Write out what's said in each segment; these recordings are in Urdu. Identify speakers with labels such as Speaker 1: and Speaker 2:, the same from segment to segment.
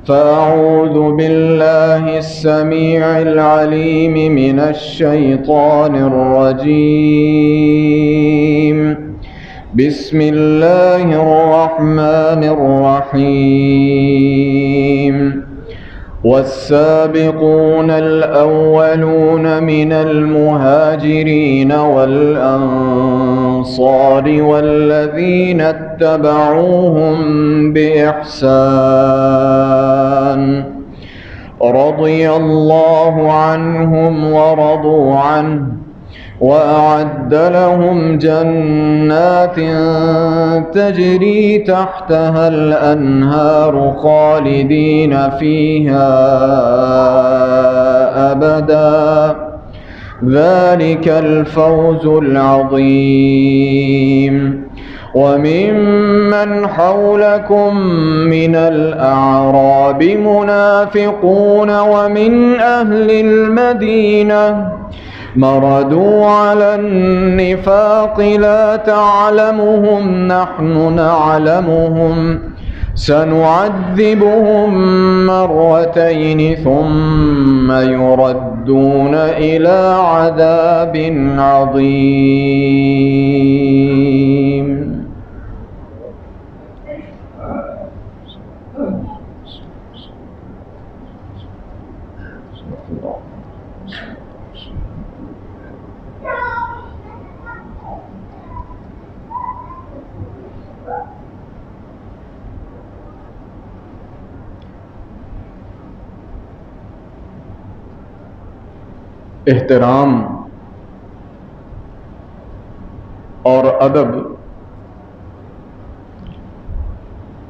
Speaker 1: فأعوذ بالله السميع العليم من الشيطان الرجيم. بسم الله الرحمن الرحيم. والسابقون الأولون من المهاجرين والأنصار والذين اتبعوهم بإحسان رضي الله عنهم ورضوا عنه وأعد لهم جنات تجري تحتها الأنهار خالدين فيها أبدا ذلك الفوز العظيم. وممن حولكم من الأعراب منافقون ومن أهل المدينة مردوا على النفاق لا تعلمهم نحن نعلمهم سنعذبهم مرتين ثم يردون إلى عذاب عظيم. احترام اور ادب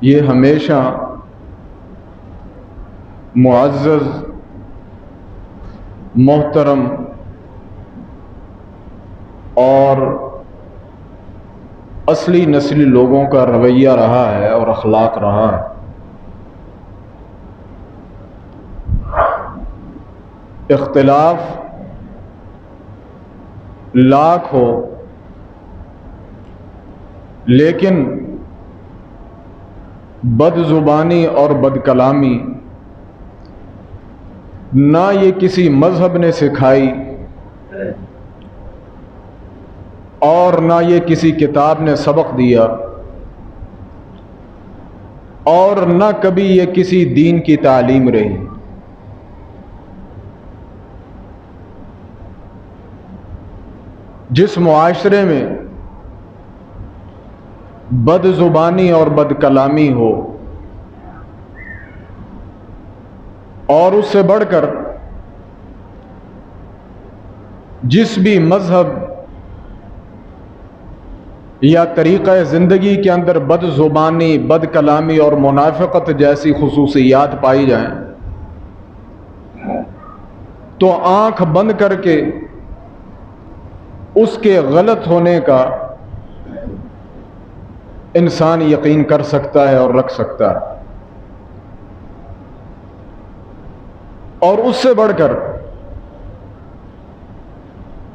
Speaker 1: یہ ہمیشہ معزز، محترم اور اصلی نسلی لوگوں کا رویہ رہا ہے اور اخلاق رہا ہے۔ اختلاف لاکھ ہو لیکن بد زبانی اور بد کلامی نہ یہ کسی مذہب نے سکھائی اور نہ یہ کسی کتاب نے سبق دیا اور نہ کبھی یہ کسی دین کی تعلیم رہی۔ جس معاشرے میں بد زبانی اور بد کلامی ہو اور اس سے بڑھ کر جس بھی مذہب یا طریقہ زندگی کے اندر بد زبانی، بد کلامی اور منافقت جیسی خصوصیات پائی جائیں تو آنکھ بند کر کے اس کے غلط ہونے کا انسان یقین کر سکتا ہے اور رکھ سکتا ہے۔ اور اس سے بڑھ کر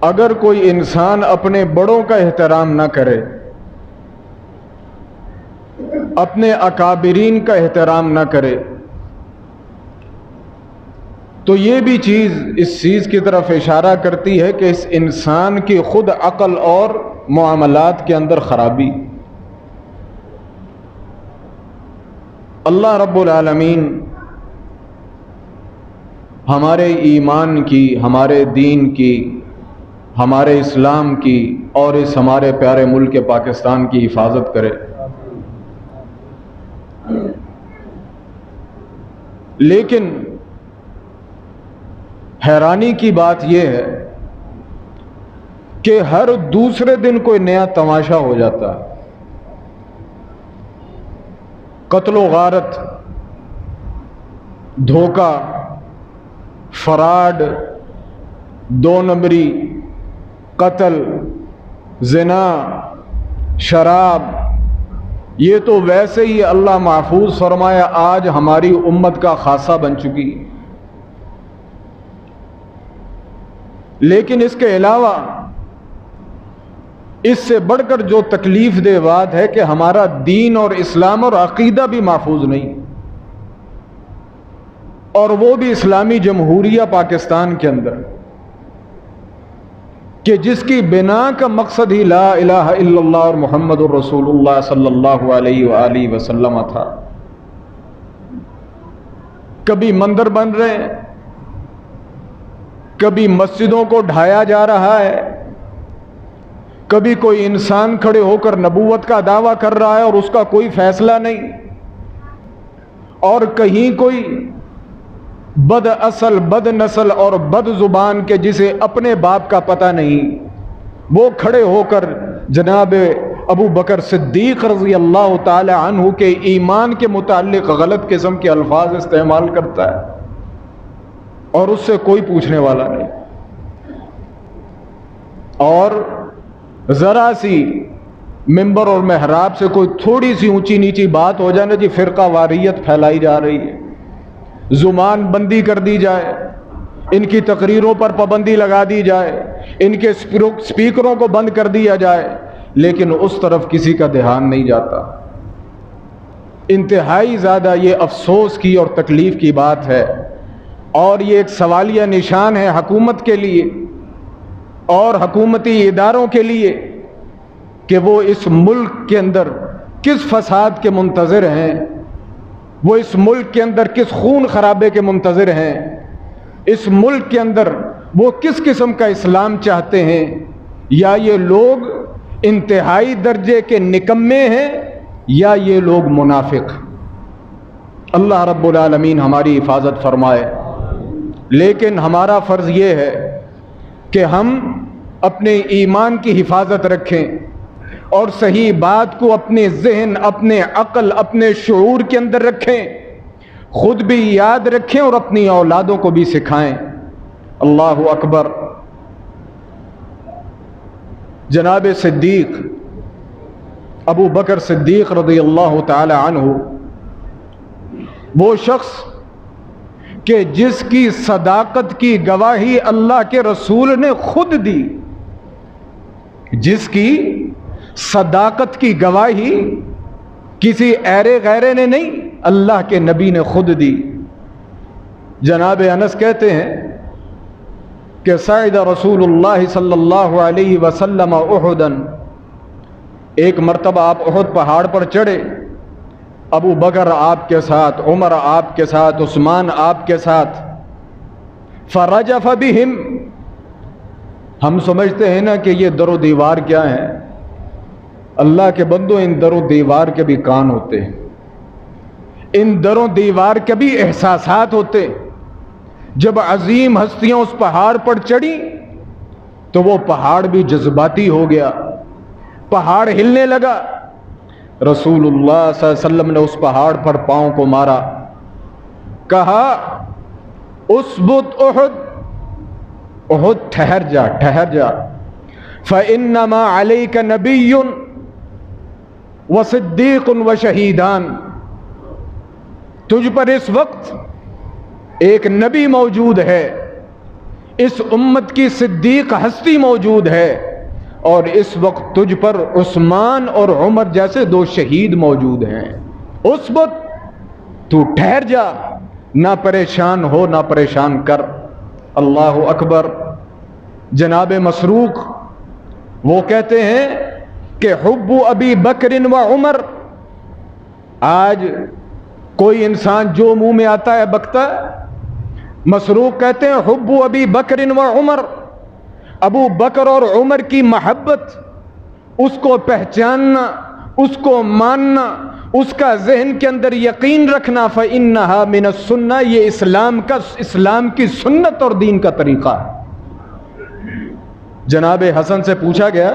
Speaker 1: اگر کوئی انسان اپنے بڑوں کا احترام نہ کرے، اپنے اکابرین کا احترام نہ کرے، تو یہ بھی چیز اس چیز کی طرف اشارہ کرتی ہے کہ اس انسان کی خود عقل اور معاملات کے اندر خرابی۔ اللہ رب العالمین ہمارے ایمان کی، ہمارے دین کی، ہمارے اسلام کی اور اس ہمارے پیارے ملک پاکستان کی حفاظت کرے۔ لیکن حیرانی کی بات یہ ہے کہ ہر دوسرے دن کوئی نیا تماشا ہو جاتا ہے۔ قتل و غارت، دھوکہ، فراڈ، دو نمبری، قتل، زنا، شراب، یہ تو ویسے ہی اللہ محفوظ فرمایا آج ہماری امت کا خاصہ بن چکی۔ لیکن اس کے علاوہ اس سے بڑھ کر جو تکلیف دہ بات ہے کہ ہمارا دین اور اسلام اور عقیدہ بھی محفوظ نہیں۔ اور وہ بھی اسلامی جمہوریہ پاکستان کے اندر، کہ جس کی بنا کا مقصد ہی لا الہ الا اللہ اور محمد الرسول اللہ صلی اللہ علیہ وآلہ وسلم تھا، کبھی مندر بن رہے ہیں، کبھی مسجدوں کو ڈھایا جا رہا ہے، کبھی کوئی انسان کھڑے ہو کر نبوت کا دعویٰ کر رہا ہے اور اس کا کوئی فیصلہ نہیں، اور کہیں کوئی بد اصل، بد نسل اور بد زبان کے جسے اپنے باپ کا پتہ نہیں، وہ کھڑے ہو کر جناب ابو بکر صدیق رضی اللہ تعالی عنہ کے ایمان کے متعلق غلط قسم کے الفاظ استعمال کرتا ہے اور اس سے کوئی پوچھنے والا نہیں، اور ذرا سی ممبر اور محراب سے کوئی تھوڑی سی اونچی نیچی بات ہو جائے نا جی فرقہ واریت پھیلائی جا رہی ہے، زبان بندی کر دی جائے، ان کی تقریروں پر پابندی لگا دی جائے، ان کے سپیکروں کو بند کر دیا جائے، لیکن اس طرف کسی کا دھیان نہیں جاتا۔ انتہائی زیادہ یہ افسوس کی اور تکلیف کی بات ہے، اور یہ ایک سوالیہ نشان ہے حکومت کے لیے اور حکومتی اداروں کے لیے کہ وہ اس ملک کے اندر کس فساد کے منتظر ہیں، وہ اس ملک کے اندر کس خون خرابے کے منتظر ہیں، اس ملک کے اندر وہ کس قسم کا اسلام چاہتے ہیں، یا یہ لوگ انتہائی درجے کے نکمے ہیں یا یہ لوگ منافق۔ اللہ رب العالمین ہماری حفاظت فرمائے۔ لیکن ہمارا فرض یہ ہے کہ ہم اپنے ایمان کی حفاظت رکھیں اور صحیح بات کو اپنے ذہن، اپنے عقل، اپنے شعور کے اندر رکھیں، خود بھی یاد رکھیں اور اپنی اولادوں کو بھی سکھائیں۔ اللہ اکبر۔ جناب صدیق ابو بکر صدیق رضی اللہ تعالی عنہ، وہ شخص کہ جس کی صداقت کی گواہی اللہ کے رسول نے خود دی، جس کی صداقت کی گواہی کسی ایرے غیرے نے نہیں، اللہ کے نبی نے خود دی۔ جناب انس کہتے ہیں کہ صعد رسول اللہ صلی اللہ علیہ وسلم احدا، ایک مرتبہ آپ احد پہاڑ پر چڑھے، ابو بکر آپ کے ساتھ، عمر آپ کے ساتھ، عثمان آپ کے ساتھ، فرجف بہم، ہم سمجھتے ہیں نا کہ یہ در و دیوار کیا ہے، اللہ کے بندو ان در و دیوار کے بھی کان ہوتے ہیں، ان در و دیوار کے بھی احساسات ہوتے۔ جب عظیم ہستیاں اس پہاڑ پر چڑھی تو وہ پہاڑ بھی جذباتی ہو گیا، پہاڑ ہلنے لگا۔ رسول اللہ صلی اللہ علیہ وسلم نے اس پہاڑ پر پاؤں کو مارا، کہا اسبت احد، احد ٹھہر جا، ٹھہر جا، فإنما علیک نبی وصدیق وشہیدان، تجھ پر اس وقت ایک نبی موجود ہے، اس امت کی صدیق ہستی موجود ہے، اور اس وقت تجھ پر عثمان اور عمر جیسے دو شہید موجود ہیں۔ اسبت، تو ٹھہر جا، نہ پریشان ہو، نہ پریشان کر۔ اللہ اکبر۔ جناب مسروق وہ کہتے ہیں کہ حب ابی بکر و عمر، آج کوئی انسان جو منہ میں آتا ہے بکتا ہے۔ مسروق کہتے ہیں حب ابی بکر و عمر، ابو بکر اور عمر کی محبت، اس کو پہچاننا، اس کو ماننا، اس کا ذہن کے اندر یقین رکھنا، فإنہا من السنہ، یہ اسلام کی سنت اور دین کا طریقہ ہے۔ جناب حسن سے پوچھا گیا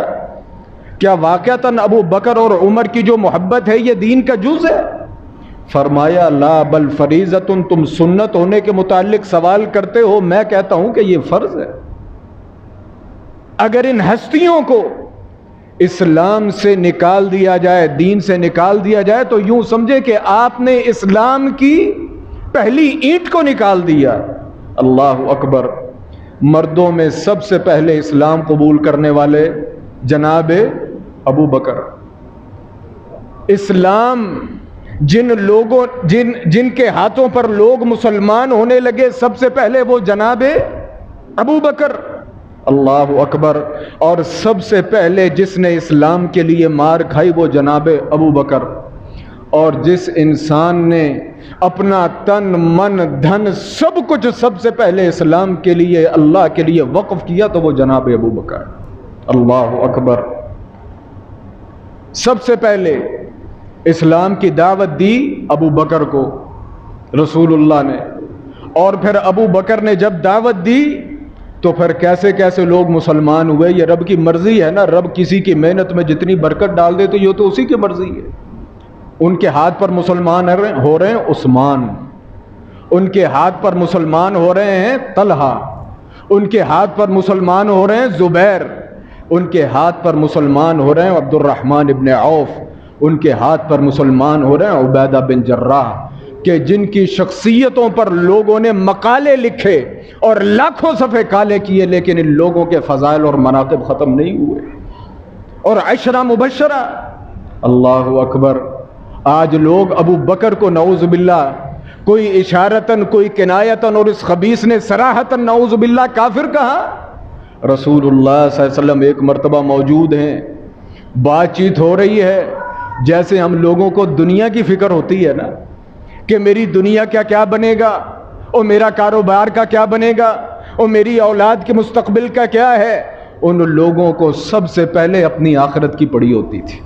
Speaker 1: کیا واقعتاً ابو بکر اور عمر کی جو محبت ہے یہ دین کا جز ہے؟ فرمایا لا بل فریضۃ، تم سنت ہونے کے متعلق سوال کرتے ہو، میں کہتا ہوں کہ یہ فرض ہے۔ اگر ان ہستیوں کو اسلام سے نکال دیا جائے، دین سے نکال دیا جائے، تو یوں سمجھے کہ آپ نے اسلام کی پہلی اینٹ کو نکال دیا۔ اللہ اکبر۔ مردوں میں سب سے پہلے اسلام قبول کرنے والے جناب ابو بکر۔ اسلام جن کے ہاتھوں پر لوگ مسلمان ہونے لگے سب سے پہلے وہ جناب ابو بکر، اللہ اکبر، اور سب سے پہلے جس نے اسلام کے لیے مار کھائی وہ جناب ابو بکر، اور جس انسان نے اپنا تن من دھن سب کچھ سب سے پہلے اسلام کے لیے اللہ کے لیے وقف کیا تو وہ جناب ابو بکر، اللہ اکبر۔ سب سے پہلے اسلام کی دعوت دی ابو بکر کو رسول اللہ نے، اور پھر ابو بکر نے جب دعوت دی تو پھر کیسے کیسے لوگ مسلمان ہوئے۔ یہ رب کی مرضی ہے نا، رب کسی کی محنت میں جتنی برکت ڈال دے تو یہ تو اسی کی مرضی ہے۔ ان کے ہاتھ پر مسلمان ہو رہے ہیں عثمان، ان کے ہاتھ پر مسلمان ہو رہے ہیں طلحہ، ان کے ہاتھ پر مسلمان ہو رہے ہیں زبیر، ان کے ہاتھ پر مسلمان ہو رہے ہیں عبد الرحمن ابن عوف، ان کے ہاتھ پر مسلمان ہو رہے ہیں عبیدہ بن جراح، کہ جن کی شخصیتوں پر لوگوں نے مقالے لکھے اور لاکھوں صفحے کالے کیے، لیکن ان لوگوں کے فضائل اور مناقب ختم نہیں ہوئے۔ اور عشرہ مبشرہ، اللہ اکبر۔ آج لوگ ابو بکر کو نعوذ باللہ کوئی اشارتاً کوئی کنایتاً، اور اس خبیث نے صراحتاً نعوذ باللہ کافر کہا۔ رسول اللہ صلی اللہ علیہ وسلم ایک مرتبہ موجود ہیں، بات چیت ہو رہی ہے، جیسے ہم لوگوں کو دنیا کی فکر ہوتی ہے نا کہ میری دنیا کا کیا بنے گا، اور میرا کاروبار کا کیا بنے گا، اور میری اولاد کے مستقبل کا کیا ہے۔ ان لوگوں کو سب سے پہلے اپنی آخرت کی پڑی ہوتی تھی۔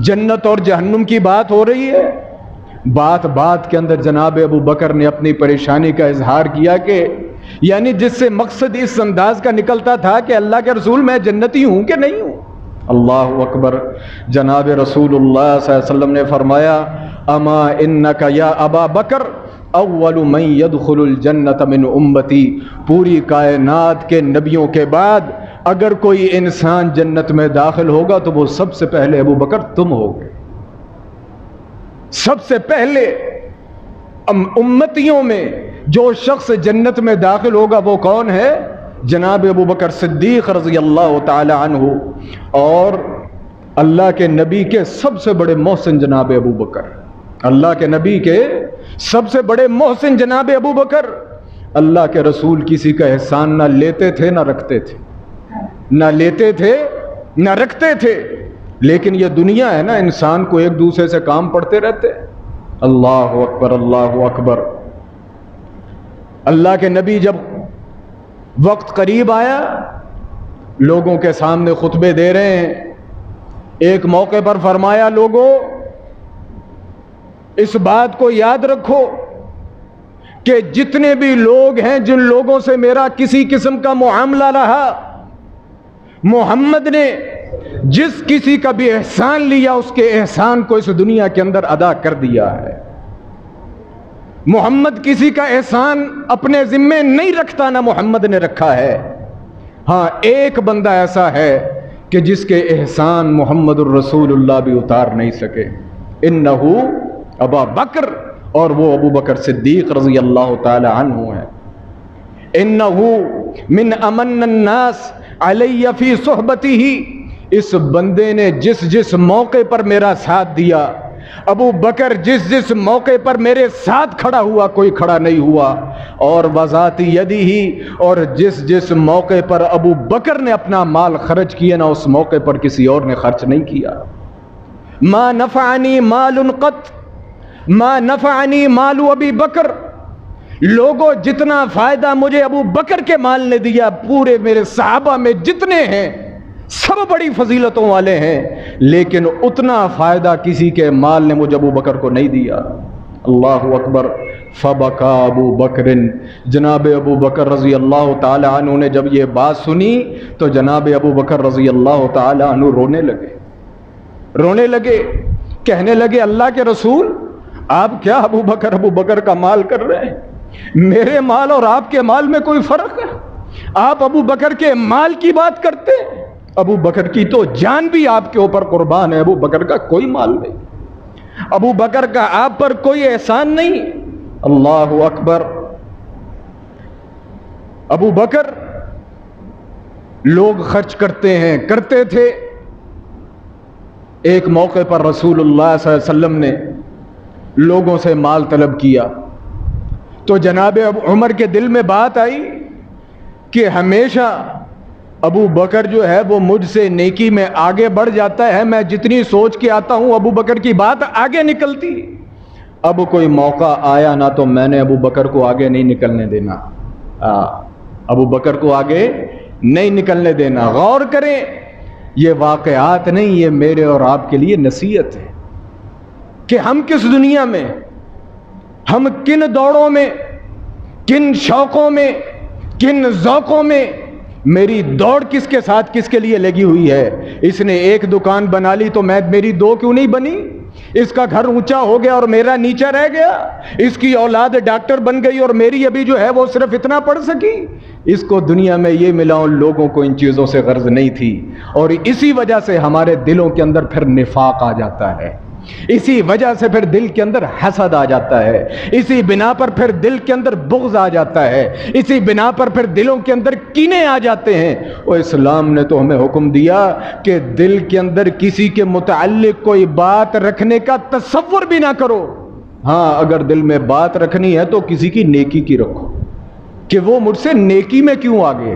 Speaker 1: جنت اور جہنم کی بات ہو رہی ہے، بات بات کے اندر جناب ابو بکر نے اپنی پریشانی کا اظہار کیا، کہ یعنی جس سے مقصد اس انداز کا نکلتا تھا کہ اللہ کے رسول میں جنتی ہوں کہ نہیں ہوں۔ اللہ اکبر۔ جناب رسول اللہ صلی اللہ علیہ وسلم نے فرمایا اما انک یا ابا بکر اول من يدخل الجنت من امتی، پوری کائنات کے نبیوں کے بعد اگر کوئی انسان جنت میں داخل ہوگا تو وہ سب سے پہلے ابو بکر تم ہوگے۔ سب سے پہلے امتیوں میں جو شخص جنت میں داخل ہوگا وہ کون ہے؟ جناب ابو بکر صدیق رضی اللہ تعالی عنہ، اور اللہ کے نبی کے سب سے بڑے محسن جناب ابو بکر، اللہ کے نبی کے سب سے بڑے محسن جناب ابو بکر۔ اللہ کے رسول کسی کا احسان نہ لیتے تھے نہ رکھتے تھے، نہ لیتے تھے نہ رکھتے تھے، لیکن یہ دنیا ہے نا، انسان کو ایک دوسرے سے کام پڑتے رہتے۔ اللہ اکبر، اللہ اکبر۔ اللہ کے نبی جب وقت قریب آیا، لوگوں کے سامنے خطبے دے رہے ہیں، ایک موقع پر فرمایا لوگوں اس بات کو یاد رکھو کہ جتنے بھی لوگ ہیں، جن لوگوں سے میرا کسی قسم کا معاملہ رہا، محمد نے جس کسی کا بھی احسان لیا اس کے احسان کو اس دنیا کے اندر ادا کر دیا ہے۔ محمد کسی کا احسان اپنے ذمے نہیں رکھتا، نہ محمد نے رکھا ہے۔ ہاں ایک بندہ ایسا ہے کہ جس کے احسان محمد الرسول اللہ بھی اتار نہیں سکے، انہو ابا بکر، اور وہ ابو بکر صدیق رضی اللہ تعالی عنہ ہے۔ انہو من امن الناس علی فی صحبتہ، اس بندے نے جس جس موقع پر میرا ساتھ دیا، ابو بکر جس جس موقع پر میرے ساتھ کھڑا ہوا کوئی کھڑا نہیں ہوا، اور وذات یدہ، اور جس جس موقع پر ابو بکر نے اپنا مال خرچ کیا نا اس موقع پر کسی اور نے خرچ نہیں کیا۔ ما نفعنی مال قط ما نفعنی مال ابی بکر، لوگوں جتنا فائدہ مجھے ابو بکر کے مال نے دیا، پورے میرے صحابہ میں جتنے ہیں سب بڑی فضیلتوں والے ہیں، لیکن اتنا فائدہ کسی کے مال نے مجھے ابو بکر کو نہیں دیا۔ اللہ اکبر۔ فبکا ابو بکر، جناب ابو بکر رضی اللہ تعالی عنہ نے جب یہ بات سنی تو جناب ابو بکر رضی اللہ تعالی عنہ رونے لگے، کہنے لگے اللہ کے رسول آپ کیا ابو بکر کا مال کر رہے ہیں؟ میرے مال اور آپ کے مال میں کوئی فرق ہے؟ آپ ابو بکر کے مال کی بات کرتے ہیں؟ ابو بکر کی تو جان بھی آپ کے اوپر قربان ہے، ابو بکر کا کوئی مال نہیں، ابو بکر کا آپ پر کوئی احسان نہیں۔ اللہ اکبر۔ ابو بکر لوگ خرچ کرتے تھے۔ ایک موقع پر رسول اللہ صلی اللہ علیہ وسلم نے لوگوں سے مال طلب کیا. تو جناب عمر کے دل میں بات آئی کہ ہمیشہ ابو بکر جو ہے وہ مجھ سے نیکی میں آگے بڑھ جاتا ہے، میں جتنی سوچ کے آتا ہوں ابو بکر کی بات آگے نکلتی. اب کوئی موقع آیا نا تو میں نے ابو بکر کو آگے نہیں نکلنے دینا. ابو بکر کو آگے نہیں نکلنے دینا. غور کریں، یہ واقعات نہیں، یہ میرے اور آپ کے لیے نصیحت ہے کہ ہم کس دنیا میں، ہم کن دوڑوں میں، کن شوقوں میں، کن ذوقوں میں، میری دوڑ کس کے ساتھ کس کے لیے لگی ہوئی ہے. اس نے ایک دکان بنا لی تو میری دو کیوں نہیں بنی؟ اس کا گھر اونچا ہو گیا اور میرا نیچا رہ گیا. اس کی اولاد ڈاکٹر بن گئی اور میری ابھی جو ہے وہ صرف اتنا پڑھ سکی. اس کو دنیا میں یہ ملا، ان لوگوں کو ان چیزوں سے غرض نہیں تھی. اور اسی وجہ سے ہمارے دلوں کے اندر پھر نفاق آ جاتا ہے، اسی وجہ سے پھر دل کے اندر حسد آ جاتا ہے، اسی بنا پر پھر دل کے اندر بغض آ جاتا ہے، اسی بنا پر پھر دلوں کے اندر کینے آ جاتے ہیں. اور اسلام نے تو ہمیں حکم دیا کہ دل کے اندر کسی کے متعلق کوئی بات رکھنے کا تصور بھی نہ کرو. ہاں اگر دل میں بات رکھنی ہے تو کسی کی نیکی کی رکھو، کہ وہ مجھ سے نیکی میں کیوں آگے،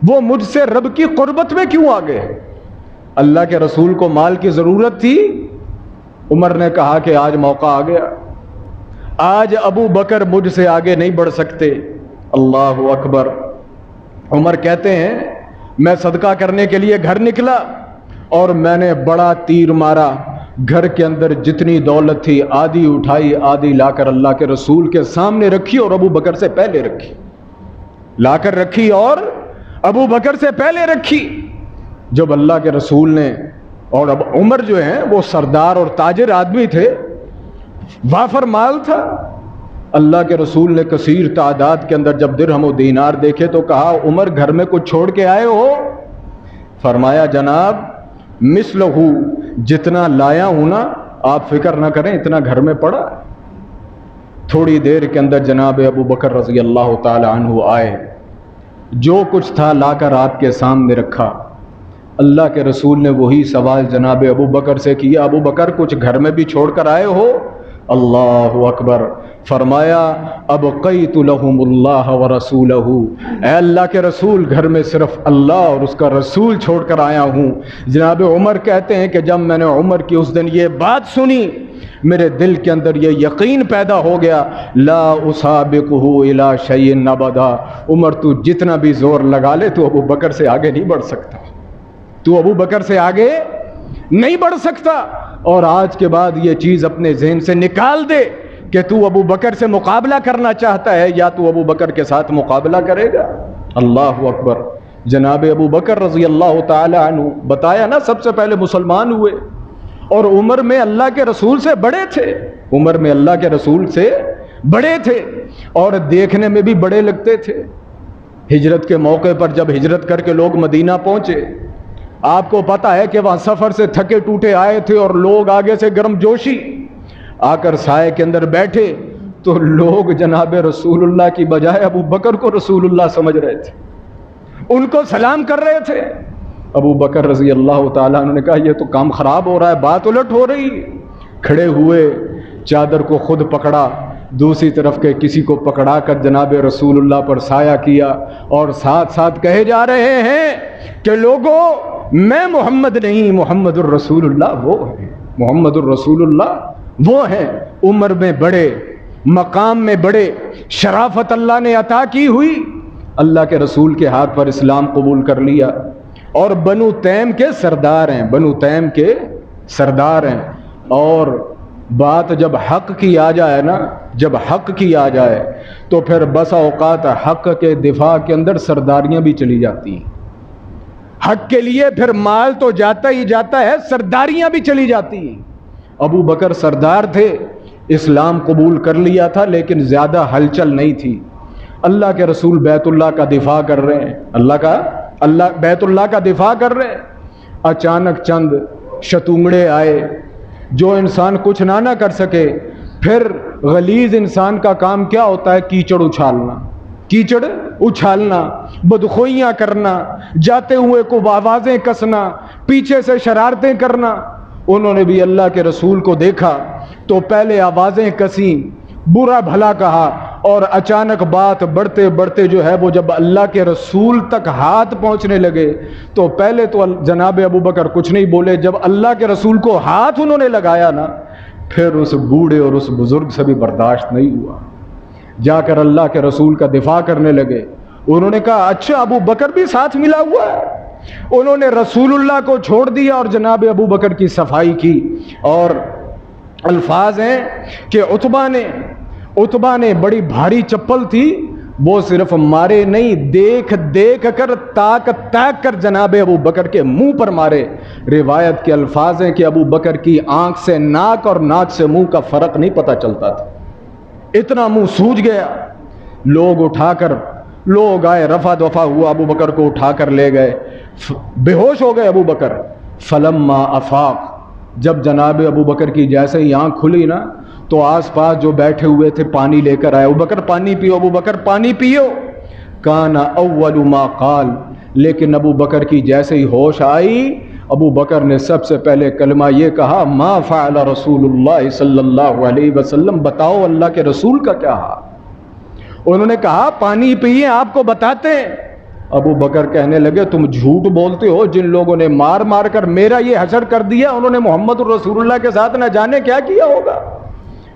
Speaker 1: وہ مجھ سے رب کی قربت میں کیوں آگے. اللہ کے رسول کو مال کی ضرورت تھی، عمر نے کہا کہ آج موقع آ گیا، آج ابو بکر مجھ سے آگے نہیں بڑھ سکتے. اللہ اکبر. عمر کہتے ہیں میں صدقہ کرنے کے لیے گھر نکلا اور میں نے بڑا تیر مارا. گھر کے اندر جتنی دولت تھی آدھی اٹھائی، آدھی لا کر اللہ کے رسول کے سامنے رکھی اور ابو بکر سے پہلے رکھی. لا کر رکھی اور ابو بکر سے پہلے رکھی. جب اللہ کے رسول نے، اور اب عمر جو ہیں وہ سردار اور تاجر آدمی تھے، وافر مال تھا، اللہ کے رسول نے کثیر تعداد کے اندر جب درہم و دینار دیکھے تو کہا عمر گھر میں کچھ چھوڑ کے آئے ہو؟ فرمایا جناب مثلہ، جتنا لایا ہوں نا آپ فکر نہ کریں، اتنا گھر میں پڑا. تھوڑی دیر کے اندر جناب ابو بکر رضی اللہ تعالی عنہ آئے، جو کچھ تھا لا کر آپ کے سامنے رکھا. اللہ کے رسول نے وہی سوال جناب ابو بکر سے کیا، ابو بکر کچھ گھر میں بھی چھوڑ کر آئے ہو؟ اللہ اکبر. فرمایا ابقیت لہم اللہ ورسولہ، اے اللہ کے رسول گھر میں صرف اللہ اور اس کا رسول چھوڑ کر آیا ہوں. جناب عمر کہتے ہیں کہ جب میں نے عمر کی اس دن یہ بات سنی، میرے دل کے اندر یہ یقین پیدا ہو گیا، لا اسابقہ الی شیء ابدا. عمر تو جتنا بھی زور لگا لے تو ابو بکر سے آگے نہیں بڑھ سکتا، تو ابو بکر سے آگے نہیں بڑھ سکتا. اور آج کے بعد یہ چیز اپنے ذہن سے نکال دے کہ تو ابو بکر سے مقابلہ کرنا چاہتا ہے یا تو ابو بکر کے ساتھ مقابلہ کرے گا. اللہ اکبر. جناب ابو بکر رضی اللہ تعالی عنہ بتایا نا سب سے پہلے مسلمان ہوئے، اور عمر میں اللہ کے رسول سے بڑے تھے، عمر میں اللہ کے رسول سے بڑے تھے اور دیکھنے میں بھی بڑے لگتے تھے. ہجرت کے موقع پر جب ہجرت کر کے لوگ مدینہ پہنچے، آپ کو پتا ہے کہ وہاں سفر سے تھکے ٹوٹے آئے تھے اور لوگ آگے سے گرم جوشی آ کر سائے کے اندر بیٹھے تو لوگ جناب رسول اللہ کی بجائے ابو بکر کو رسول اللہ سمجھ رہے تھے، ان کو سلام کر رہے تھے. ابو بکر رضی اللہ تعالیٰ عنہ نے کہا یہ تو کام خراب ہو رہا ہے، بات الٹ ہو رہی. کھڑے ہوئے، چادر کو خود پکڑا، دوسری طرف کے کسی کو پکڑا کر جناب رسول اللہ پر سایہ کیا، اور ساتھ ساتھ کہے جا رہے ہیں کہ لوگوں میں محمد نہیں، محمد الرسول اللہ وہ ہے، محمد الرسول اللہ وہ ہیں. عمر میں بڑے، مقام میں بڑے، شرافت اللہ نے عطا کی ہوئی، اللہ کے رسول کے ہاتھ پر اسلام قبول کر لیا اور بنو تیم کے سردار ہیں، بنو تیم کے سردار ہیں. اور بات جب حق کی آ جائے نا، جب حق کی آ جائے تو پھر بسا اوقات حق کے دفاع کے اندر سرداریاں بھی چلی جاتی ہیں. حق کے لیے پھر مال تو جاتا ہی جاتا ہے، سرداریاں بھی چلی جاتی ہیں. ابو بکر سردار تھے، اسلام قبول کر لیا تھا لیکن زیادہ ہلچل نہیں تھی. اللہ کے رسول بیت اللہ کا دفاع کر رہے ہیں، اللہ بیت اللہ کا دفاع کر رہے ہیں. اچانک چند شتونگڑے آئے جو انسان کچھ نہ کر سکے. پھر غلیظ انسان کا کام کیا ہوتا ہے؟ کیچڑ اچھالنا، کیچڑ اچھالنا، بدخوئیاں کرنا، جاتے ہوئے کو آوازیں کسنا، پیچھے سے شرارتیں کرنا. انہوں نے بھی اللہ کے رسول کو دیکھا تو پہلے آوازیں کسیں، برا بھلا کہا، اور اچانک بات بڑھتے بڑھتے جو ہے وہ جب اللہ کے رسول تک ہاتھ پہنچنے لگے تو پہلے تو جناب ابو بکر کچھ نہیں بولے، جب اللہ کے رسول کو ہاتھ انہوں نے لگایا نا پھر اس بوڑھے اور اس بزرگ سے بھی برداشت نہیں ہوا، جا کر اللہ کے رسول کا دفاع کرنے لگے۔ انہوں نے کہا اچھا ابو بکر بھی ساتھ ملا ہوا ہے؟ انہوں نے رسول اللہ کو چھوڑ دیا اور جناب ابو بکر کی صفائی کی، اور الفاظ ہیں کہ عتبہ نے بڑی بھاری چپل تھی، وہ صرف مارے نہیں، دیکھ دیکھ کر تاک کر جناب ابو بکر کے منہ پر مارے۔ روایت کے الفاظ ہیں کہ ابو بکر کی آنکھ سے ناک اور ناک سے منہ کا فرق نہیں پتہ چلتا تھا، اتنا منہ سوج گیا۔ لوگ آئے، رفع دفع ہوا، ابو بکر کو اٹھا کر لے گئے، بے ہوش ہو گئے ابو بکر۔ فلما افاق، جب جناب ابو بکر کی جیسے ہی آنکھ کھلی نا تو آس پاس جو بیٹھے ہوئے تھے پانی لے کر آئے، ابو بکر پانی پیو، ابو بکر پانی پیو۔ کان اول ما قال، لیکن ابو بکر کی جیسے ہی ہوش آئی ابو بکر نے سب سے پہلے کلمہ یہ کہا، ما فعل رسول اللہ صلی اللہ علیہ وسلم، بتاؤ اللہ کے رسول کا کیا حال۔ انہوں نے کہا پانی پیئے، آپ کو بتاتے ہیں۔ ابو بکر کہنے لگے تم جھوٹ بولتے ہو، جن لوگوں نے مار مار کر میرا یہ حشر کر دیا انہوں نے محمد الرسول اللہ کے ساتھ نہ جانے کیا کیا ہوگا۔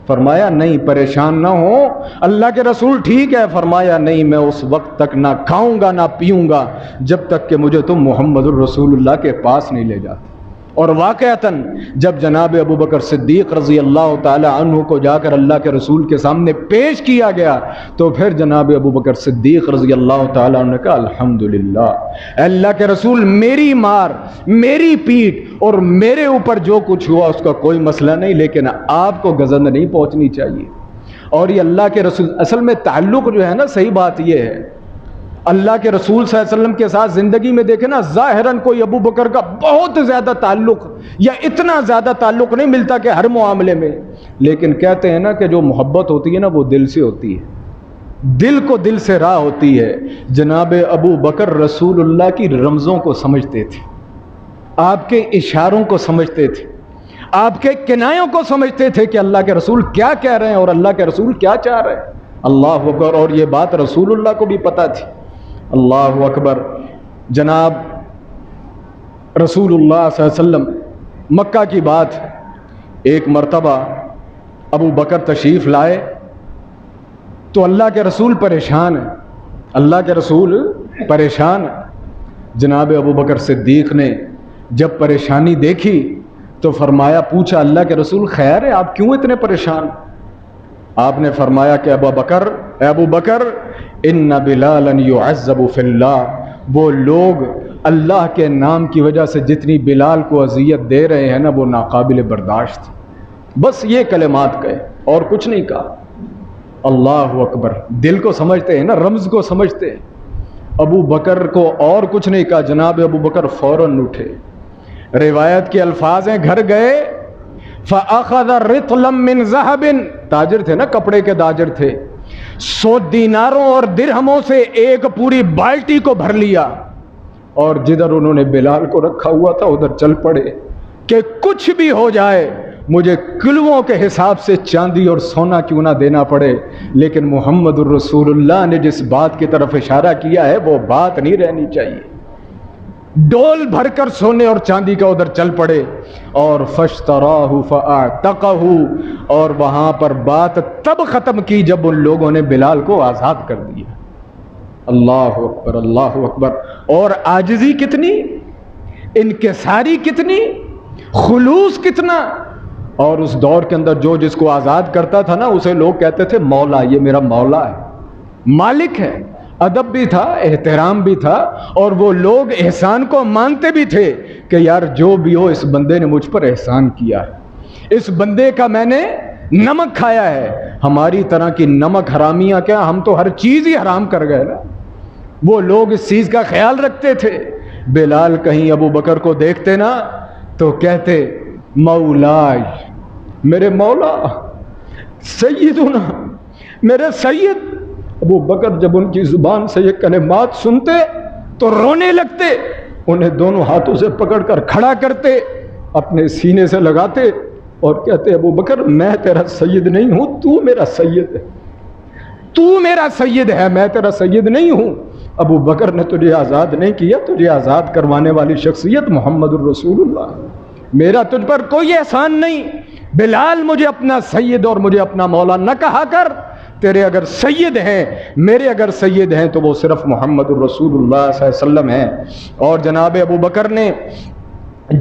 Speaker 1: فرمایا نہیں پریشان نہ ہو، اللہ کے رسول ٹھیک ہے۔ فرمایا نہیں، میں اس وقت تک نہ کھاؤں گا نہ پیوں گا جب تک کہ مجھے تم محمد الرسول اللہ کے پاس نہیں لے جاتے۔ اور واقعتاً جب جناب ابو بکر صدیق رضی اللہ تعالی عنہ کو جا کر اللہ کے رسول کے سامنے پیش کیا گیا تو پھر جناب ابو بکر صدیق رضی اللہ تعالی عنہ نے کہا الحمدللہ، اللہ کے رسول میری مار، میری پیٹ اور میرے اوپر جو کچھ ہوا اس کا کوئی مسئلہ نہیں، لیکن آپ کو گزند نہیں پہنچنی چاہیے۔ اور یہ اللہ کے رسول اصل میں تعلق جو ہے نا، صحیح بات یہ ہے اللہ کے رسول صلی اللہ علیہ وسلم کے ساتھ زندگی میں دیکھیں نا، ظاہراً کوئی ابو بکر کا بہت زیادہ تعلق یا اتنا زیادہ تعلق نہیں ملتا کہ ہر معاملے میں، لیکن کہتے ہیں نا کہ جو محبت ہوتی ہے نا وہ دل سے ہوتی ہے، دل کو دل سے راہ ہوتی ہے۔ جناب ابو بکر رسول اللہ کی رمزوں کو سمجھتے تھے، آپ کے اشاروں کو سمجھتے تھے، آپ کے کنایوں کو سمجھتے تھے کہ اللہ کے رسول کیا کہہ رہے ہیں اور اللہ کے رسول کیا چاہ رہے ہیں۔ اللہ اکبر، اور یہ بات رسول اللہ کو بھی پتہ تھی۔ اللہ اکبر۔ جناب رسول اللہ صلی اللہ علیہ وسلم، مکہ کی بات، ایک مرتبہ ابو بکر تشریف لائے تو اللہ کے رسول پریشان ہیں، اللہ کے رسول پریشان ہیں۔ جناب ابو بکر صدیق نے جب پریشانی دیکھی تو فرمایا، پوچھا اللہ کے رسول خیر ہے، آپ کیوں اتنے پریشان؟ آپ نے فرمایا کہ ابو بکر ان بلالا یعذب فی اللہ، وہ لوگ اللہ کے نام کی وجہ سے جتنی بلال کو اذیت دے رہے ہیں نا وہ ناقابل برداشت۔ بس یہ کلمات کہے اور کچھ نہیں کہا۔ اللہ اکبر، دل کو سمجھتے ہیں نا، رمز کو سمجھتے ہیں۔ ابو بکر کو اور کچھ نہیں کہا، جناب ابو بکر فوراً اٹھے۔ روایت کے الفاظ ہیں، گھر گئے فَأَخَذَ رِطْلًا مِّن ذَهَبٍ، تاجر تھے نا، کپڑے کے تاجر تھے، 100 دیناروں اور درہموں سے ایک پوری بالٹی کو بھر لیا، اور جدھر انہوں نے بلال کو رکھا ہوا تھا ادھر چل پڑے کہ کچھ بھی ہو جائے مجھے کلوؤں کے حساب سے چاندی اور سونا کیوں نہ دینا پڑے، لیکن محمد الرسول اللہ نے جس بات کی طرف اشارہ کیا ہے وہ بات نہیں رہنی چاہیے۔ ڈول بھر کر سونے اور چاندی کا ادھر چل پڑے، اور فاشتراہ فاعتقہ، اور وہاں پر بات تب ختم کی جب ان لوگوں نے بلال کو آزاد کر دیا۔ اللہ اکبر، اللہ اکبر۔ اور عاجزی کتنی، انکساری کتنی، خلوص کتنا۔ اور اس دور کے اندر جو جس کو آزاد کرتا تھا نا اسے لوگ کہتے تھے مولا، یہ میرا مولا ہے، مالک ہے۔ ادب بھی تھا، احترام بھی تھا، اور وہ لوگ احسان کو مانتے بھی تھے کہ یار جو بھی ہو اس بندے نے مجھ پر احسان کیا ہے، اس بندے کا میں نے نمک کھایا ہے۔ ہماری طرح کی نمک حرامیاں کیا، ہم تو ہر چیز ہی حرام کر گئے نا۔ وہ لوگ اس چیز کا خیال رکھتے تھے۔ بلال کہیں ابو بکر کو دیکھتے نا تو کہتے مولا، میرے مولا، سیدنا، میرے سید۔ ابو بکر جب ان کی زبان سے یہ کلمات سنتے تو رونے لگتے، انہیں دونوں ہاتھوں سے پکڑ کر کھڑا کرتے، اپنے سینے سے لگاتے اور کہتے ابو بکر میں تیرا سید نہیں ہوں، تو میرا سید ہے، تو میرا سید ہے، میں تیرا سید نہیں ہوں۔ ابو بکر نے تجھے آزاد نہیں کیا، تجھے آزاد کروانے والی شخصیت محمد الرسول اللہ، میرا تجھ پر کوئی احسان نہیں۔ بلال مجھے اپنا سید اور مجھے اپنا مولا نہ کہا کر، تیرے اگر سید ہیں، میرے اگر سید ہیں تو وہ صرف محمد الرسول اللہ صلی اللہ علیہ وسلم ہیں۔ اور جناب ابو بکر نے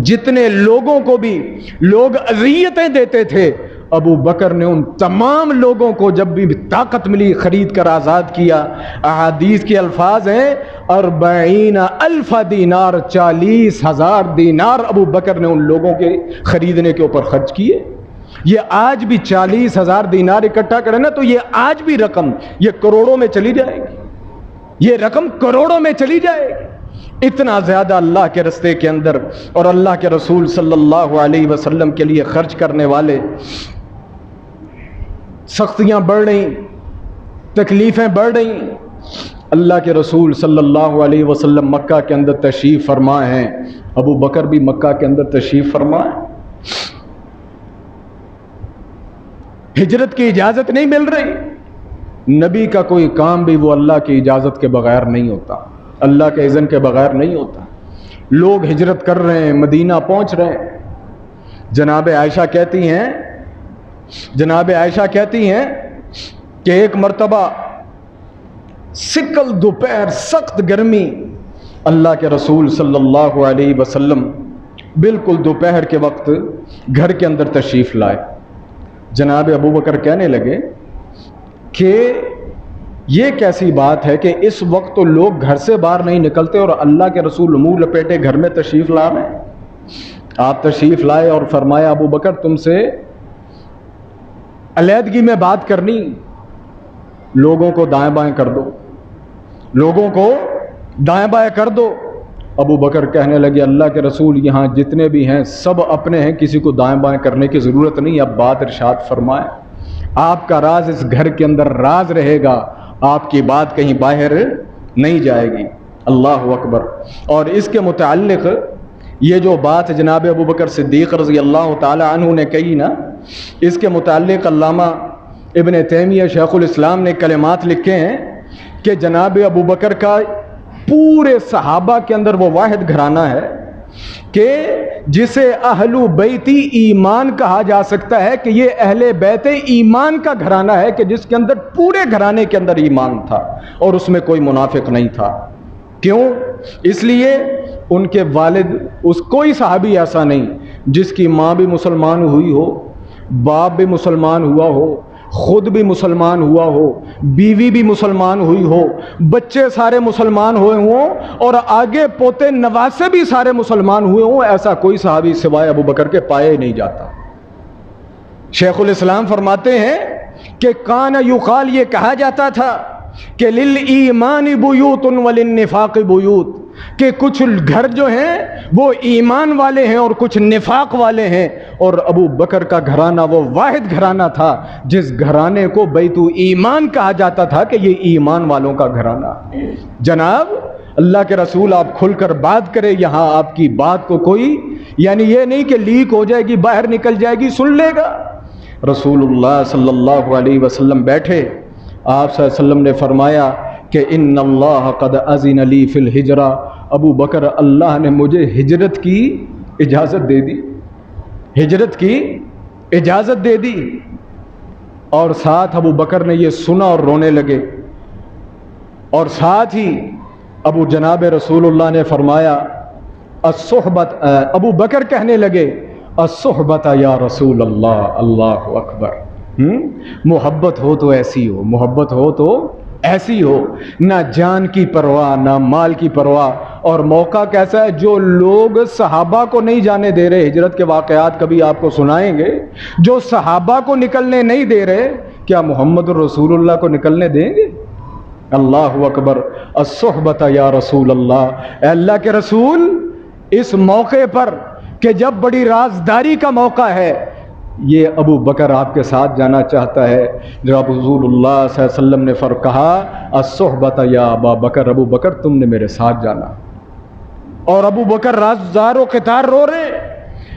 Speaker 1: جتنے لوگوں کو بھی لوگ اذیتیں دیتے تھے، ابو بکر نے ان تمام لوگوں کو جب بھی طاقت ملی خرید کر آزاد کیا۔ احادیث کے الفاظ ہیں 40,000 دینار، 40,000 دینار ابو بکر نے ان لوگوں کے خریدنے کے اوپر خرچ کیے۔ یہ آج بھی 40,000 دینار اکٹھا کریں نا تو یہ آج بھی رقم یہ کروڑوں میں چلی جائے گی، یہ رقم کروڑوں میں چلی جائے گی۔ اتنا زیادہ اللہ کے رستے کے اندر اور اللہ کے رسول صلی اللہ علیہ وسلم کے لیے خرچ کرنے والے۔ سختیاں بڑھ رہی، تکلیفیں بڑھ رہی۔ اللہ کے رسول صلی اللہ علیہ وسلم مکہ کے اندر تشریف فرما ہیں، ابو بکر بھی مکہ کے اندر تشریف فرما ہیں۔ ہجرت کی اجازت نہیں مل رہی۔ نبی کا کوئی کام بھی وہ اللہ کی اجازت کے بغیر نہیں ہوتا، اللہ کے اذن کے بغیر نہیں ہوتا۔ لوگ ہجرت کر رہے ہیں، مدینہ پہنچ رہے ہیں۔ جناب عائشہ کہتی ہیں کہ ایک مرتبہ سکل دوپہر سخت گرمی، اللہ کے رسول صلی اللہ علیہ وسلم بالکل دوپہر کے وقت گھر کے اندر تشریف لائے۔ جناب ابو بکر کہنے لگے کہ یہ کیسی بات ہے کہ اس وقت تو لوگ گھر سے باہر نہیں نکلتے اور اللہ کے رسول منہ لپیٹے گھر میں تشریف لا رہے ہیں۔ آپ تشریف لائے اور فرمایا ابو بکر تم سے علیحدگی میں بات کرنی، لوگوں کو دائیں بائیں کر دو، لوگوں کو دائیں بائیں کر دو۔ ابو بکر کہنے لگے اللہ کے رسول یہاں جتنے بھی ہیں سب اپنے ہیں، کسی کو دائیں بائیں کرنے کی ضرورت نہیں، اب بات ارشاد فرمائیں۔ آپ کا راز اس گھر کے اندر راز رہے گا، آپ کی بات کہیں باہر نہیں جائے گی۔ اللہ اکبر۔ اور اس کے متعلق یہ جو بات جناب ابو بکر صدیق رضی اللہ تعالی عنہ نے کہی نا، اس کے متعلق علامہ ابن تیمیہ شیخ الاسلام نے کلمات لکھے ہیں کہ جناب ابو بکر کا پورے صحابہ کے اندر وہ واحد گھرانہ ہے کہ جسے اہل بیتی ایمان کہا جا سکتا ہے، کہ یہ اہل بیت ایمان کا گھرانہ ہے کہ جس کے اندر پورے گھرانے کے اندر ایمان تھا اور اس میں کوئی منافق نہیں تھا۔ کیوں؟ اس لیے ان کے والد کوئی صحابی ایسا نہیں جس کی ماں بھی مسلمان ہوئی ہو، باپ بھی مسلمان ہوا ہو، خود بھی مسلمان ہوا ہو، بیوی بھی مسلمان ہوئی ہو، بچے سارے مسلمان ہوئے ہوں اور آگے پوتے نواسے بھی سارے مسلمان ہوئے ہوں، ایسا کوئی صحابی سوائے ابو بکر کے پائے نہیں جاتا۔ شیخ الاسلام فرماتے ہیں کہ کان یقال، یہ کہا جاتا تھا کہ للایمان بیوت وللنفاق بیوت، کہ کچھ گھر جو ہیں وہ ایمان والے ہیں اور کچھ نفاق والے ہیں، اور ابو بکر کا گھرانہ وہ واحد گھرانہ تھا جس گھرانے کو بیت ایمان کہا جاتا تھا کہ یہ ایمان والوں کا گھرانہ۔ جناب اللہ کے رسول آپ کھل کر بات کرے، یہاں آپ کی بات کو کوئی یعنی یہ نہیں کہ لیک ہو جائے گی، باہر نکل جائے گی، سن لے گا۔ رسول اللہ صلی اللہ علیہ وسلم بیٹھے، آپ صلی اللہ علیہ وسلم نے فرمایا کہ ان اللہ قد اذن لی فی الہجرہ، ابو بکر اللہ نے مجھے ہجرت کی اجازت دے دی، ہجرت کی اجازت دے دی۔ اور ساتھ ابو بکر نے یہ سنا اور رونے لگے، اور ساتھ ہی ابو جناب رسول اللہ نے فرمایا الصحبت، ابو بکر کہنے لگے الصحبت یا رسول اللہ، اللہ اکبر۔ محبت ہو تو ایسی ہو، محبت ہو تو ایسی ہو، نہ جان کی پرواہ نہ مال کی پرواہ۔ اور موقع کیسا ہے، جو لوگ صحابہ کو نہیں جانے دے رہے، ہجرت کے واقعات کبھی آپ کو سنائیں گے، جو صحابہ کو نکلنے نہیں دے رہے، کیا محمد الرسول اللہ کو نکلنے دیں گے؟ اللہ اکبر۔ الصحبت یا رسول اللہ، اے اللہ کے رسول اس موقع پر کہ جب بڑی رازداری کا موقع ہے، یہ ابو بکر آپ کے ساتھ جانا چاہتا ہے۔ جب رسول اللہ صلی اللہ علیہ وسلم نے کہا الصحبت یا ابا بکر، ابو بکر تم نے میرے ساتھ جانا۔ اور ابو بکر رازدار و قطار رو رہے،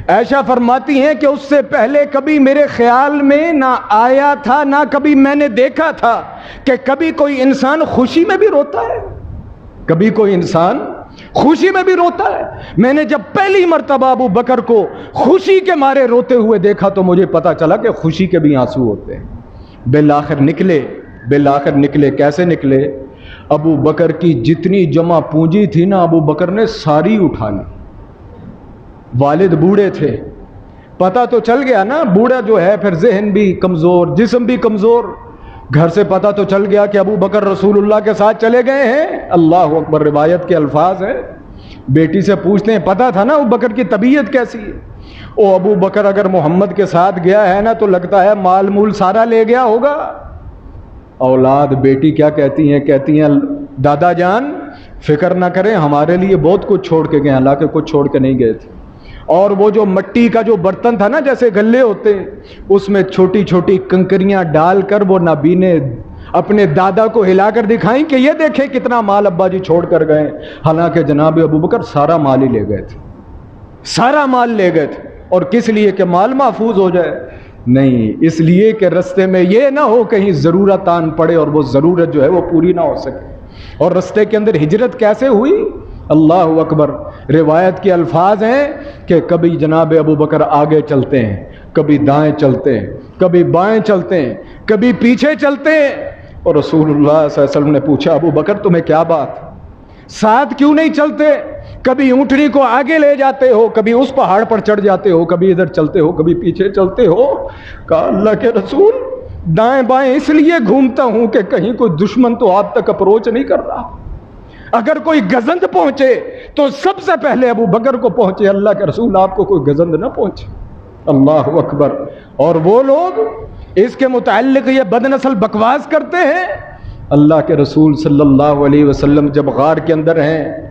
Speaker 1: عائشہ فرماتی ہیں کہ اس سے پہلے کبھی میرے خیال میں نہ آیا تھا، نہ کبھی میں نے دیکھا تھا کہ کبھی کوئی انسان خوشی میں بھی روتا ہے، کبھی کوئی انسان خوشی میں بھی روتا ہے۔ میں نے جب پہلی مرتبہ ابو بکر کو خوشی کے مارے روتے ہوئے دیکھا تو مجھے پتا چلا کہ خوشی کے بھی آنسو ہوتے ہیں۔ بالآخر نکلے کیسے نکلے؟ ابو بکر کی جتنی جمع پونجی تھی نا، ابو بکر نے ساری اٹھا لی۔ والد بوڑھے تھے، پتہ تو چل گیا نا، بوڑھا جو ہے پھر ذہن بھی کمزور، جسم بھی کمزور، گھر سے پتہ تو چل گیا کہ ابو بکر رسول اللہ کے ساتھ چلے گئے ہیں۔ اللہ اکبر، روایت کے الفاظ ہیں، بیٹی سے پوچھتے ہیں پتہ تھا نا ابو بکر کی طبیعت کیسی ہے؟ او ابو بکر اگر محمد کے ساتھ گیا ہے نا تو لگتا ہے مال مول سارا لے گیا ہوگا۔ اولاد بیٹی کیا کہتی ہیں دادا جان فکر نہ کریں، ہمارے لیے بہت کچھ چھوڑ کے گئے، حالانکہ کچھ چھوڑ کے نہیں گئے تھے۔ اور وہ جو مٹی کا جو برتن تھا نا، جیسے گلے ہوتے، اس میں چھوٹی چھوٹی کنکریاں ڈال کر وہ نابینے اپنے دادا کو ہلا کر دکھائیں کہ یہ دیکھیں کتنا مال ابا جی چھوڑ کر گئے، حالانکہ جناب ابو بکر سارا مال ہی لے گئے تھے، سارا مال لے گئے تھے۔ اور کس لیے؟ کہ مال محفوظ ہو جائے؟ نہیں، اس لیے کہ رستے میں یہ نہ ہو کہیں ضرورت آن پڑے اور وہ ضرورت جو ہے وہ پوری نہ ہو سکے۔ اور رستے کے اندر ہجرت کیسے ہوئی؟ اللہ اکبر، روایت کے الفاظ ہیں کہ کبھی جناب ابو بکر آگے چلتے ہیں، کبھی دائیں چلتے ہیں، کبھی بائیں چلتے ہیں، کبھی پیچھے چلتے ہیں۔ اور رسول اللہ صلی اللہ علیہ وسلم نے پوچھا ابو بکر تمہیں کیا بات، ساتھ کیوں نہیں چلتے؟ کبھی اونٹنی کو آگے لے جاتے ہو، کبھی اس پہاڑ پر چڑھ جاتے ہو، کبھی ادھر چلتے ہو، کبھی پیچھے چلتے ہو۔ کہا اللہ کے رسول دائیں بائیں اس لیے گھومتا ہوں کہ کہیں کوئی دشمن تو آپ تک اپروچ نہیں کر رہا، اگر کوئی گزند پہنچے تو سب سے پہلے ابو بکر کو پہنچے، اللہ کے رسول آپ کو کوئی گزند نہ پہنچے۔ اللہ اکبر۔ اور وہ لوگ اس کے متعلق یہ بد نسل بکواس کرتے ہیں۔ اللہ کے رسول صلی اللہ علیہ وسلم جب غار کے اندر ہیں،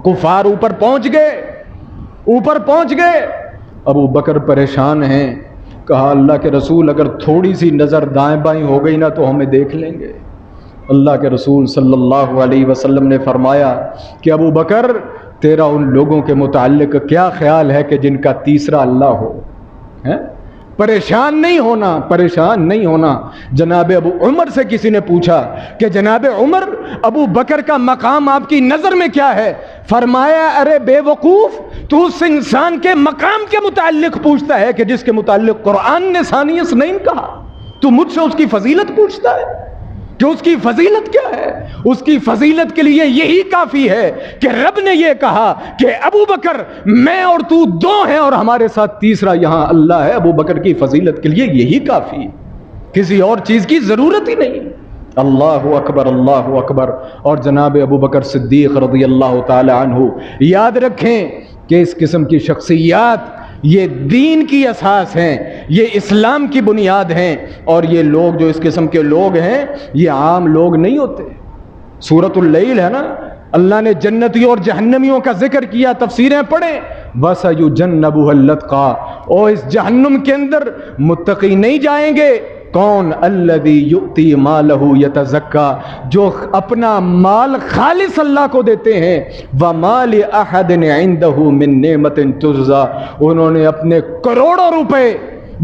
Speaker 1: کفار اوپر پہنچ گئے، ابو بکر پریشان ہیں۔ کہا اللہ کے رسول اگر تھوڑی سی نظر دائیں بائیں ہو گئی نا تو ہمیں دیکھ لیں گے۔ اللہ کے رسول صلی اللہ علیہ وسلم نے فرمایا کہ ابو بکر تیرا ان لوگوں کے متعلق کیا خیال ہے کہ جن کا تیسرا اللہ ہو؟ پریشان نہیں ہونا۔ جناب ابو عمر سے کسی نے پوچھا کہ جناب عمر ابو بکر کا مقام آپ کی نظر میں کیا ہے؟ فرمایا ارے بے وقوف، تو اس انسان کے مقام کے متعلق پوچھتا ہے کہ جس کے متعلق قرآن نے ثانی اثنین کہا، تو مجھ سے اس کی فضیلت پوچھتا ہے کہ اس کی فضیلت کیا ہے؟ اس کی فضیلت کے لیے یہی کافی ہے کہ رب نے یہ کہا کہ ابو بکر میں اور تو دو ہیں اور ہمارے ساتھ تیسرا یہاں اللہ ہے۔ ابو بکر کی فضیلت کے لیے یہی کافی، کسی اور چیز کی ضرورت ہی نہیں۔ اللہ اکبر، اللہ اکبر۔ اور جناب ابو بکر صدیق رضی اللہ تعالی عنہ، یاد رکھیں کہ اس قسم کی شخصیات یہ دین کی اساس ہیں، یہ اسلام کی بنیاد ہیں، اور یہ لوگ جو اس قسم کے لوگ ہیں یہ عام لوگ نہیں ہوتے۔ سورۃ اللیل ہے نا، اللہ نے جنتیوں اور جہنمیوں کا ذکر کیا، تفسیریں پڑھیں، وَسَيُجَنَّبُهَا الْأَتْقَى، اور اس جہنم کے اندر متقی نہیں جائیں گے۔ کون؟ الذی یؤتی مالہ یتزکا، جو اپنا مال خالص اللہ کو دیتے ہیں۔ وما لأحد عنده من نعمت تجزا، انہوں نے اپنے کروڑوں روپے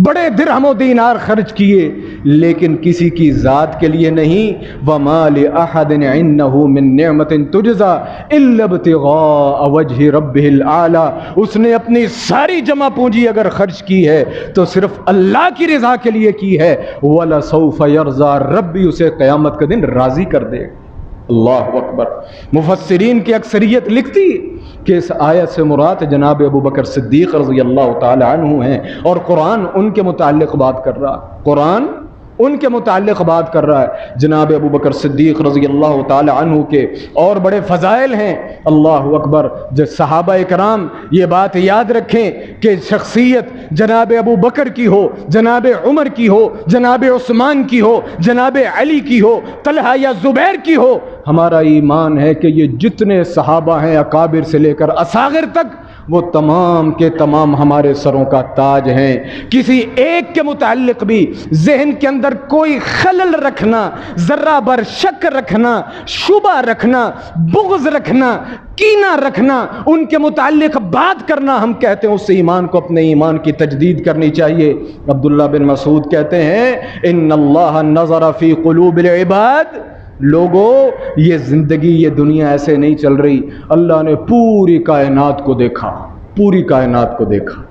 Speaker 1: بڑے درہم و دینار خرچ کیے لیکن کسی کی ذات کے لیے نہیں۔ وما لأحد عنده من نعمت تجزا الا ابتغاء وجه ربه الاعلى، اس نے اپنی ساری جمع پونجی اگر خرچ کی ہے تو صرف اللہ کی رضا کے لیے کی ہے۔ وَلَسَوْفَ يَرْضَى، رب بھی اسے قیامت کے دن راضی کر دے۔ اللہ اکبر۔ مفسرین کی اکثریت لکھتی کہ اس آیت سے مراد جناب ابو بکر صدیق رضی اللہ تعالی عنہ ہیں، اور قرآن ان کے متعلق بات کر رہا ہے، قرآن ان کے متعلق بات کر رہا ہے۔ جناب ابو بکر صدیق رضی اللہ تعالی عنہ کے اور بڑے فضائل ہیں۔ اللہ اکبر۔ جو صحابہ کرام یہ بات یاد رکھیں کہ شخصیت جناب ابو بکر کی ہو، جناب عمر کی ہو، جناب عثمان کی ہو، جناب علی کی ہو، طلحہ یا زبیر کی ہو، ہمارا ایمان ہے کہ یہ جتنے صحابہ ہیں اکابر سے لے کر اصاغر تک، وہ تمام کے تمام ہمارے سروں کا تاج ہیں. کسی ایک کے متعلق بھی ذہن کے اندر کوئی خلل رکھنا، ذرہ بر شک رکھنا، شبہ رکھنا، بغض رکھنا، کینہ رکھنا، ان کے متعلق بات کرنا، ہم کہتے ہیں اس ایمان کو، اپنے ایمان کی تجدید کرنی چاہیے. عبداللہ بن مسعود کہتے ہیں ان اللہ نظر فی قلوب العباد. لوگوں، یہ زندگی، یہ دنیا ایسے نہیں چل رہی. اللہ نے پوری کائنات کو دیکھا، پوری کائنات کو دیکھا.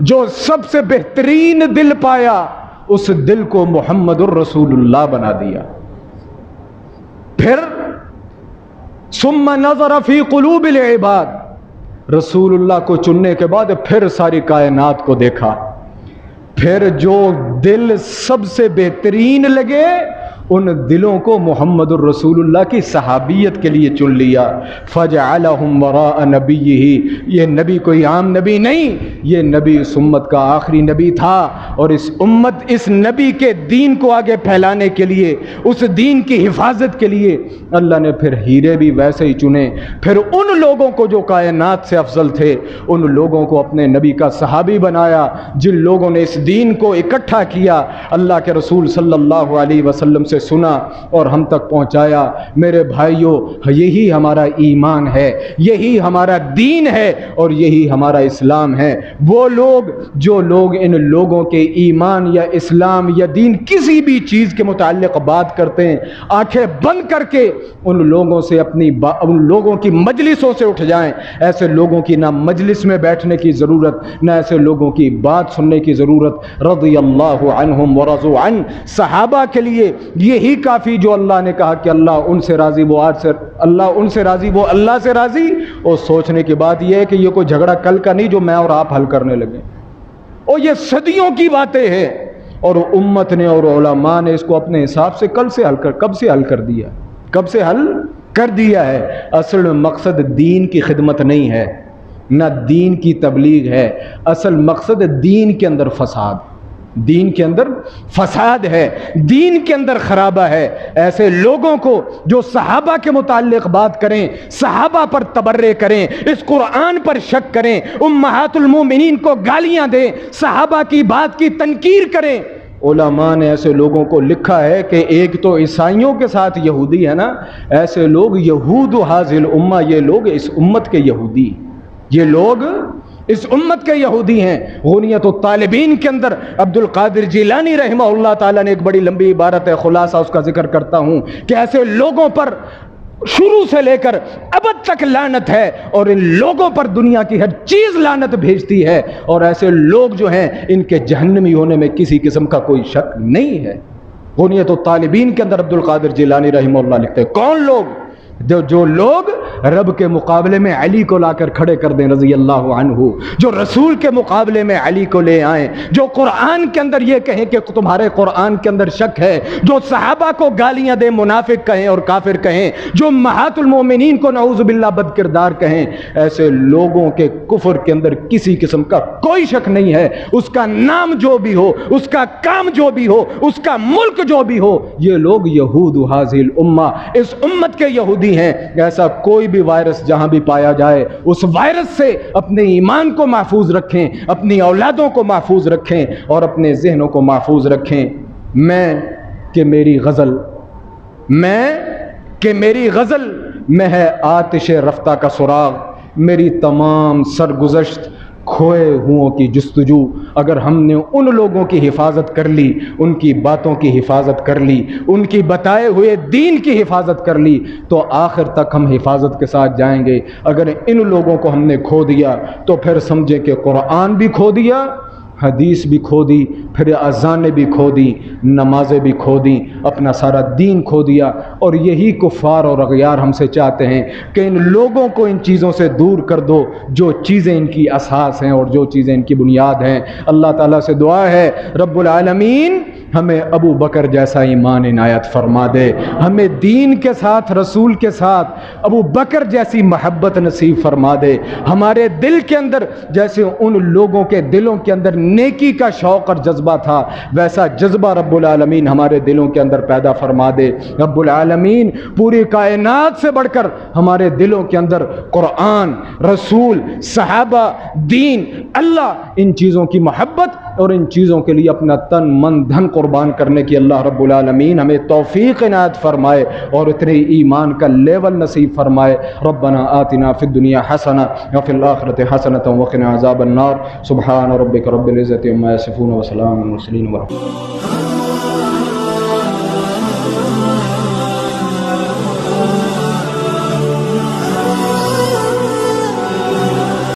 Speaker 1: جو سب سے بہترین دل پایا، اس دل کو محمد الرسول اللہ بنا دیا. پھر ثم نظر فی قلوب العباد، رسول اللہ کو چننے کے بعد پھر ساری کائنات کو دیکھا. پھر جو دل سب سے بہترین لگے، ان دلوں کو محمد الرسول اللہ کی صحابیت کے لیے چن لیا. فجعلہم وراء نبیہ، یہ نبی کوئی عام نبی نہیں، یہ نبی اس امت کا آخری نبی تھا. اور اس امت اس نبی کے دین کو آگے پھیلانے کے لیے، اس دین کی حفاظت کے لیے اللہ نے پھر ہیرے بھی ویسے ہی چنے. پھر ان لوگوں کو جو کائنات سے افضل تھے، ان لوگوں کو اپنے نبی کا صحابی بنایا. جن لوگوں نے اس دین کو اکٹھا کیا، اللہ کے رسول صلی اللہ علیہ وسلم سے سنا اور ہم تک پہنچایا. میرے بھائیوں، یہی ہمارا ایمان ہے، یہی ہمارا دین ہے، اور یہی ہمارا اسلام ہے. وہ لوگ، جو لوگ ان لوگوں کے ایمان یا اسلام یا دین کسی بھی چیز کے متعلق بات کرتے ہیں، آنکھیں بند کر کے ان لوگوں سے ان لوگوں کی مجلسوں سے اٹھ جائیں. ایسے لوگوں کی نہ مجلس میں بیٹھنے کی ضرورت، نہ ایسے لوگوں کی بات سننے کی ضرورت. رضی اللہ عنہم ورضوا عنہ، صحابہ کے لیے یہی کافی جو اللہ نے کہا کہ اللہ ان سے راضی، وہ آج سے اللہ ان سے راضی، وہ اللہ سے راضی. اور سوچنے کی بات یہ ہے کہ یہ کوئی جھگڑا کل کا نہیں جو میں اور آپ حل کرنے لگے، اور یہ صدیوں کی باتیں ہیں. اور امت نے اور علماء نے اس کو اپنے حساب سے کب سے حل کر دیا، کب سے حل کر دیا ہے. اصل مقصد دین کی خدمت نہیں ہے، نہ دین کی تبلیغ ہے. اصل مقصد دین کے اندر فساد، دین کے اندر فساد ہے، دین کے اندر خرابہ ہے. ایسے لوگوں کو جو صحابہ کے متعلق بات کریں، صحابہ پر تبرے کریں، اس قرآن پر شک کریں، امہات المومنین کو گالیاں دیں، صحابہ کی بات کی تنکیر کریں. علماء نے ایسے لوگوں کو لکھا ہے کہ ایک تو عیسائیوں کے ساتھ یہودی ہے نا، ایسے لوگ یہود حاذی الامہ، یہ لوگ اس امت کے یہودی، یہ لوگ اس امت کے یہودی ہیں. غنیت الطالبین کے اندر عبد القادر جیلانی رحمہ اللہ تعالیٰ نے ایک بڑی لمبی عبارت ہے، خلاصہ اس کا ذکر کرتا ہوں کہ ایسے لوگوں پر شروع سے لے کر ابد تک لعنت ہے، اور ان لوگوں پر دنیا کی ہر چیز لعنت بھیجتی ہے. اور ایسے لوگ جو ہیں، ان کے جہنمی ہونے میں کسی قسم کا کوئی شک نہیں ہے. غنیت الطالبین کے اندر عبد القادر جیلانی رحمہ اللہ لکھتے ہیں، کون لوگ؟ جو لوگ رب کے مقابلے میں علی کو لا کر کھڑے کر دیں رضی اللہ عنہ، جو رسول کے مقابلے میں علی کو لے آئیں، جو قرآن کے اندر یہ کہیں کہ تمہارے قرآن کے اندر شک ہے، جو صحابہ کو گالیاں دیں، منافق کہیں اور کافر کہیں، جو امہات المومنین کو نعوذ باللہ بد کردار کہیں، ایسے لوگوں کے کفر کے اندر کسی قسم کا کوئی شک نہیں ہے. اس کا نام جو بھی ہو، اس کا کام جو بھی ہو، اس کا ملک جو بھی ہو، یہ لوگ یہود حاذی الامہ، اس امت کے یہودی ہیں. ایسا کوئی بھی وائرس جہاں بھی پایا جائے، اس وائرس سے اپنے ایمان کو محفوظ رکھیں، اپنی اولادوں کو محفوظ رکھیں، اور اپنے ذہنوں کو محفوظ رکھیں. میں کہ میری غزل میں ہے آتش رفتہ کا سراغ، میری تمام سرگزشت کھوئے ہوں کی جستجو. اگر ہم نے ان لوگوں کی حفاظت کر لی، ان کی باتوں کی حفاظت کر لی، ان کی بتائے ہوئے دین کی حفاظت کر لی، تو آخر تک ہم حفاظت کے ساتھ جائیں گے. اگر ان لوگوں کو ہم نے کھو دیا تو پھر سمجھیں کہ قرآن بھی کھو دیا، حدیث بھی کھو دی، پھر اذانیں بھی کھو دی، نمازیں بھی کھو دی، اپنا سارا دین کھو دیا. اور یہی کفار اور اغیار ہم سے چاہتے ہیں کہ ان لوگوں کو ان چیزوں سے دور کر دو جو چیزیں ان کی اساس ہیں اور جو چیزیں ان کی بنیاد ہیں. اللہ تعالیٰ سے دعا ہے رب العالمین ہمیں ابو بکر جیسا ایمان عنایت فرما دے، ہمیں دین کے ساتھ، رسول کے ساتھ ابو بکر جیسی محبت نصیب فرما دے، ہمارے دل کے اندر جیسے ان لوگوں کے دلوں کے اندر نیکی کا شوق اور جذبہ تھا، ویسا جذبہ رب العالمین ہمارے دلوں کے اندر پیدا فرما دے۔ رب العالمین پوری کائنات سے بڑھ کر ہمارے دلوں کے اندر قرآن، رسول، صحابہ، دین، اللہ، ان چیزوں کی محبت اور ان چیزوں کے لیے اپنا تن من دھن قربان کرنے کی اللہ رب العالمین ہمیں توفیق عنایت فرمائے اور اتنے ایمان کا لیول نصیب فرمائے۔ ربنا آتنا فی الدنیا حسنہ وفی الآخرۃ حسنۃ وقنا عذاب النار۔ سبحان ربک رب العزۃ عما یصفون وسلام علی المرسلین ورحمۃ اللہ۔